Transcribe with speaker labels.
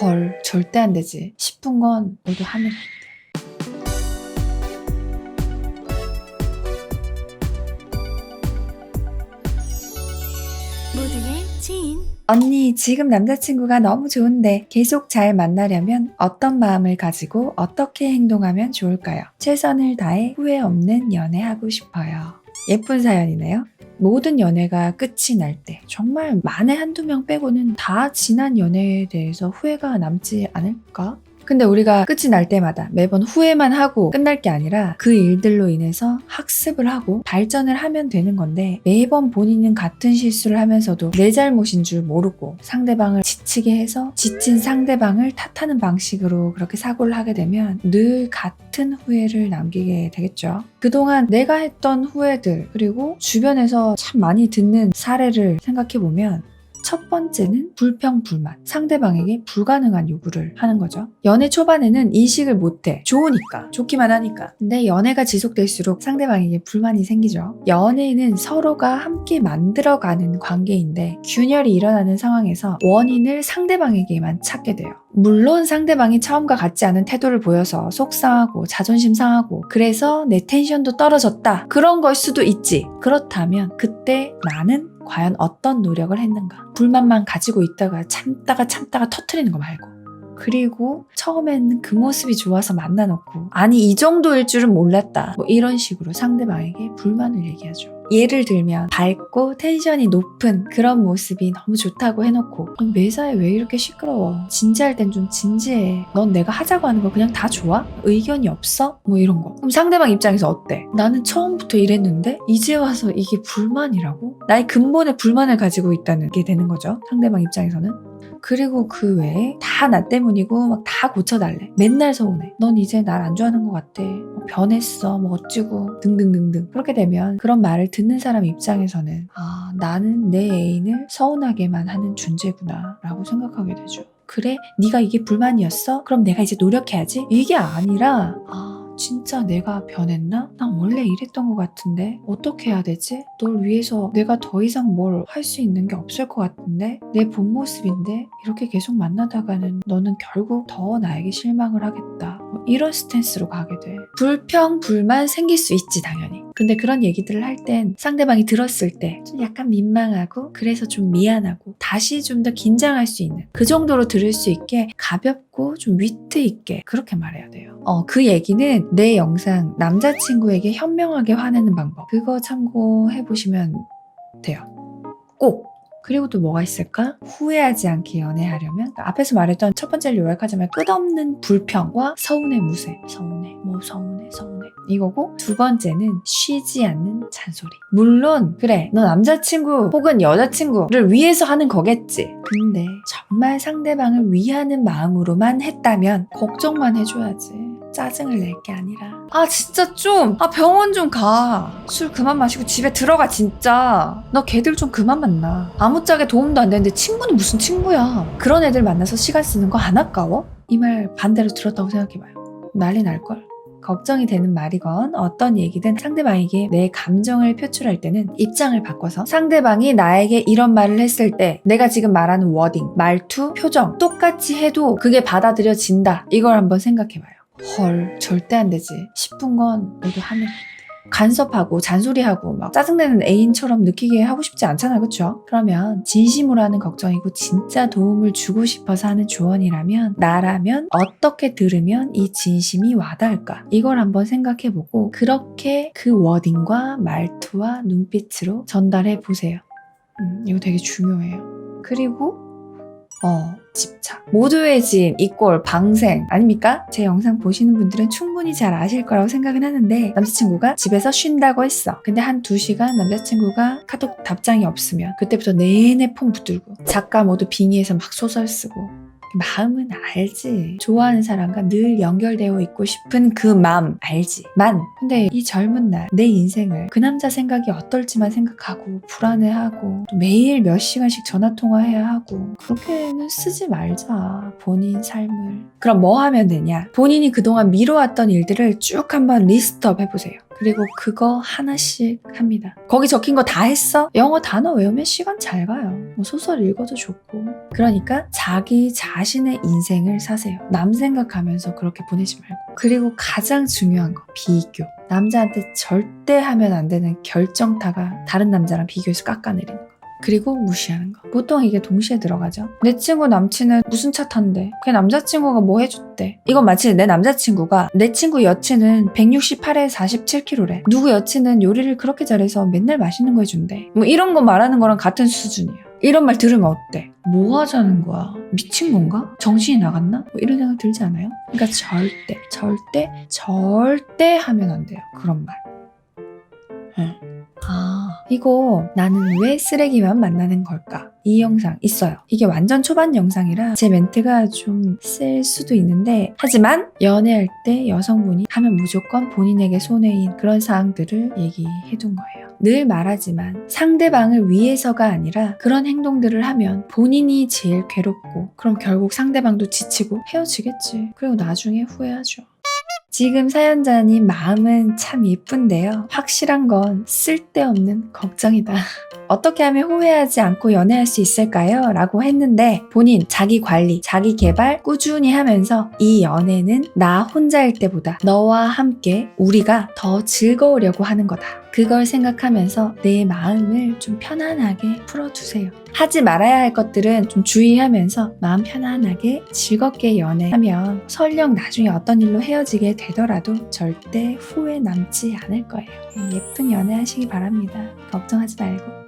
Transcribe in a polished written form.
Speaker 1: 헐, 절대 안 되지 싶은 건 너도 하면 돼.
Speaker 2: 모두의 지인.
Speaker 1: 언니, 지금 남자친구가 너무 좋은데 계속 잘 만나려면 어떤 마음을 가지고 어떻게 행동하면 좋을까요? 최선을 다해 후회 없는 연애하고 싶어요. 예쁜 사연이네요. 모든 연애가 끝이 날 때 정말 만에 한두 명 빼고는 다 지난 연애에 대해서 후회가 남지 않을까? 근데 우리가 끝이 날 때마다 매번 후회만 하고 끝날 게 아니라 그 일들로 인해서 학습을 하고 발전을 하면 되는 건데, 매번 본인은 같은 실수를 하면서도 내 잘못인 줄 모르고 상대방을 지치게 해서 지친 상대방을 탓하는 방식으로 그렇게 사고를 하게 되면 늘 같은 후회를 남기게 되겠죠. 그동안 내가 했던 후회들, 그리고 주변에서 참 많이 듣는 사례를 생각해보면, 첫 번째는 불평불만, 상대방에게 불가능한 요구를 하는 거죠. 연애 초반에는 인식을 못해. 좋으니까, 좋기만 하니까. 근데 연애가 지속될수록 상대방에게 불만이 생기죠. 연애는 서로가 함께 만들어가는 관계인데, 균열이 일어나는 상황에서 원인을 상대방에게만 찾게 돼요. 물론 상대방이 처음과 같지 않은 태도를 보여서 속상하고 자존심 상하고 그래서 내 텐션도 떨어졌다, 그런 걸 수도 있지. 그렇다면 그때 나는 과연 어떤 노력을 했는가? 불만만 가지고 있다가 참다가 터트리는 거 말고. 그리고 처음에는 그 모습이 좋아서 만나놓고, 아니 이 정도일 줄은 몰랐다, 뭐 이런 식으로 상대방에게 불만을 얘기하죠. 예를 들면 밝고 텐션이 높은 그런 모습이 너무 좋다고 해놓고, 넌 매사에 왜 이렇게 시끄러워? 진지할 땐 좀 진지해. 넌 내가 하자고 하는 거 그냥 다 좋아? 의견이 없어? 뭐 이런 거. 그럼 상대방 입장에서 어때? 나는 처음부터 이랬는데 이제 와서 이게 불만이라고? 나의 근본의 불만을 가지고 있다는 게 되는 거죠, 상대방 입장에서는. 그리고 그 외에 다 나 때문이고 막 다 고쳐달래. 맨날 서운해. 넌 이제 날 안 좋아하는 것 같아. 변했어. 뭐 어찌고 등등등등. 그렇게 되면 그런 말을 듣는 사람 입장에서는 나는 내 애인을 서운하게만 하는 존재구나 라고 생각하게 되죠. 그래? 네가 이게 불만이었어? 그럼 내가 이제 노력해야지? 이게 아니라 진짜 내가 변했나? 난 원래 이랬던 것 같은데 어떻게 해야 되지? 널 위해서 내가 더 이상 뭘 할 수 있는 게 없을 것 같은데, 내 본 모습인데 이렇게 계속 만나다가는 너는 결국 더 나에게 실망을 하겠다, 뭐 이런 스탠스로 가게 돼. 불평, 불만 생길 수 있지 당연히. 근데 그런 얘기들을 할 땐 상대방이 들었을 때 좀 약간 민망하고 그래서 좀 미안하고 다시 좀 더 긴장할 수 있는, 그 정도로 들을 수 있게 가볍고 좀 위트 있게 그렇게 말해야 돼요. 그 얘기는 내 영상 남자친구에게 현명하게 화내는 방법, 그거 참고해보시면 돼요. 꼭! 그리고 또 뭐가 있을까? 후회하지 않게 연애하려면 앞에서 말했던 첫 번째를 요약하자면 끝없는 불평과 서운의 무쇠. 서운해. 이거고, 두 번째는 쉬지 않는 잔소리. 물론 그래, 너 남자친구 혹은 여자친구를 위해서 하는 거겠지. 근데 정말 상대방을 위하는 마음으로만 했다면 걱정만 해줘야지. 짜증을 낼 게 아니라. 진짜 좀 병원 좀 가. 술 그만 마시고 집에 들어가 진짜. 너 걔들 좀 그만 만나. 아무짝에 도움도 안 되는데 친구는 무슨 친구야. 그런 애들 만나서 시간 쓰는 거 안 아까워? 이 말 반대로 들었다고 생각해봐요. 난리 날걸. 걱정이 되는 말이건 어떤 얘기든 상대방에게 내 감정을 표출할 때는 입장을 바꿔서 상대방이 나에게 이런 말을 했을 때 내가 지금 말하는 워딩, 말투, 표정 똑같이 해도 그게 받아들여진다, 이걸 한번 생각해봐요. 헐, 절대 안 되지 싶은 건 너도 하면 돼. 간섭하고 잔소리하고 막 짜증내는 애인처럼 느끼게 하고 싶지 않잖아, 그쵸? 그러면 진심으로 하는 걱정이고 진짜 도움을 주고 싶어서 하는 조언이라면, 나라면 어떻게 들으면 이 진심이 와닿을까, 이걸 한번 생각해보고 그렇게 그 워딩과 말투와 눈빛으로 전달해보세요. 이거 되게 중요해요. 그리고 집착. 모두의 지인 이꼴 방생 아닙니까? 제 영상 보시는 분들은 충분히 잘 아실 거라고 생각은 하는데, 남자친구가 집에서 쉰다고 했어. 근데 한 2시간 남자친구가 카톡 답장이 없으면 그때부터 내내 폰 붙들고 작가 모두 빙의해서 막 소설 쓰고. 마음은 알지. 좋아하는 사람과 늘 연결되어 있고 싶은 그 마음 알지. 근데 이 젊은 날 내 인생을 그 남자 생각이 어떨지만 생각하고 불안해하고 또 매일 몇 시간씩 전화통화해야 하고, 그렇게는 쓰지 말자, 본인 삶을. 그럼 뭐 하면 되냐? 본인이 그동안 미뤄왔던 일들을 쭉 한번 리스트업 해보세요. 그리고 그거 하나씩 합니다. 거기 적힌 거 다 했어? 영어 단어 외우면 시간 잘 가요. 뭐 소설 읽어도 좋고. 그러니까 자기 자신의 인생을 사세요. 남 생각하면서 그렇게 보내지 말고. 그리고 가장 중요한 거, 비교. 남자한테 절대 하면 안 되는 결정타가 다른 남자랑 비교해서 깎아내리는 거. 그리고 무시하는 거. 보통 이게 동시에 들어가죠. 내 친구 남친은 무슨 차 탄대. 걔 남자친구가 뭐 해줬대. 이건 마치 내 남자친구가 내 친구 여친은 168에 47kg래. 누구 여친은 요리를 그렇게 잘해서 맨날 맛있는 거 해준대. 뭐 이런 거 말하는 거랑 같은 수준이에요. 이런 말 들으면 어때? 뭐 하자는 거야? 미친 건가? 정신이 나갔나? 뭐 이런 생각 들지 않아요? 그러니까 절대 하면 안 돼요. 그런 말. 이거 나는 왜 쓰레기만 만나는 걸까? 이 영상 있어요. 이게 완전 초반 영상이라 제 멘트가 좀 셀 수도 있는데, 하지만 연애할 때 여성분이 하면 무조건 본인에게 손해인 그런 사항들을 얘기해둔 거예요. 늘 말하지만 상대방을 위해서가 아니라 그런 행동들을 하면 본인이 제일 괴롭고, 그럼 결국 상대방도 지치고 헤어지겠지. 그리고 나중에 후회하죠. 지금 사연자님 마음은 참 예쁜데요. 확실한 건 쓸데없는 걱정이다. 어떻게 하면 후회하지 않고 연애할 수 있을까요? 라고 했는데, 본인 자기 관리, 자기 개발 꾸준히 하면서 이 연애는 나 혼자일 때보다 너와 함께 우리가 더 즐거우려고 하는 거다. 그걸 생각하면서 내 마음을 좀 편안하게 풀어두세요. 하지 말아야 할 것들은 좀 주의하면서 마음 편안하게 즐겁게 연애하면 설령 나중에 어떤 일로 헤어지게 되더라도 절대 후회 남지 않을 거예요. 예쁜 연애 하시기 바랍니다. 걱정하지 말고.